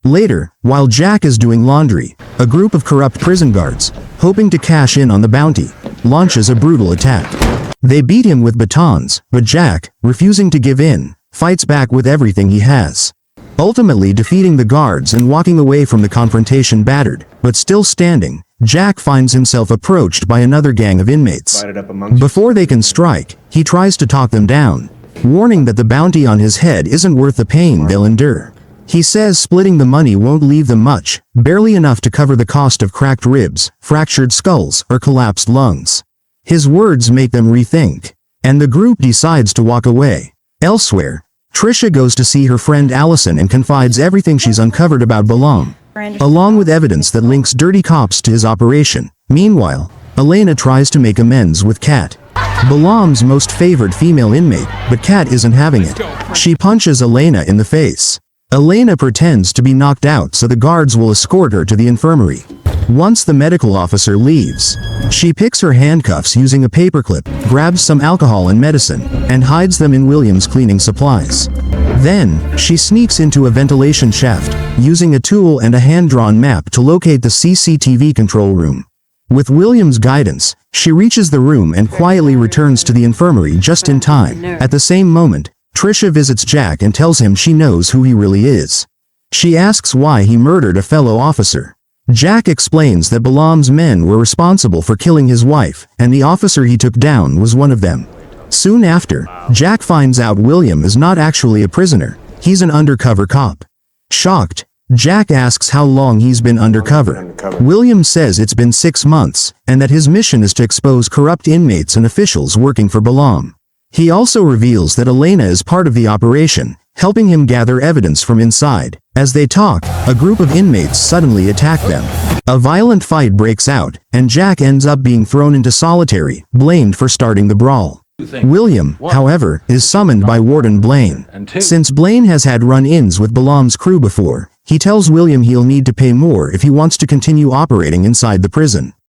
Later, while Jack is doing laundry, a group of corrupt prison guards, hoping to cash in on the bounty, launches a brutal attack. They beat him with batons, but Jack, refusing to give in, fights back with everything he has, ultimately defeating the guards and walking away from the confrontation battered, but still standing. Jack finds himself approached by another gang of inmates. Before they can strike, he tries to talk them down, warning that the bounty on his head isn't worth the pain they'll endure. He says splitting the money won't leave them much, barely enough to cover the cost of cracked ribs, fractured skulls, or collapsed lungs. His words make them rethink, and the group decides to walk away. Elsewhere, Trisha goes to see her friend Allison and confides everything she's uncovered about Balam, along with evidence that links dirty cops to his operation. Meanwhile, Elena tries to make amends with Kat, Balam's most favored female inmate, but Kat isn't having it. She punches Elena in the face. Elena pretends to be knocked out so the guards will escort her to the infirmary. Once the medical officer leaves, she picks her handcuffs using a paperclip, grabs some alcohol and medicine, and hides them in William's cleaning supplies. Then, she sneaks into a ventilation shaft, using a tool and a hand-drawn map to locate the CCTV control room. With William's guidance, she reaches the room and quietly returns to the infirmary just in time. At the same moment, Trisha visits Jack and tells him she knows who he really is. She asks why he murdered a fellow officer. Jack explains that Balam's men were responsible for killing his wife, and the officer he took down was one of them. Soon after, Jack finds out William is not actually a prisoner, he's an undercover cop. Shocked, Jack asks how long he's been undercover. William says it's been 6 months, and that his mission is to expose corrupt inmates and officials working for Balam. He also reveals that Elena is part of the operation, helping him gather evidence from inside. As they talk, a group of inmates suddenly attack them. A violent fight breaks out, and Jack ends up being thrown into solitary, blamed for starting the brawl. William, however, is summoned by Warden Blaine. Since Blaine has had run-ins with Balam's crew before, he tells William he'll need to pay more if he wants to continue operating inside the prison.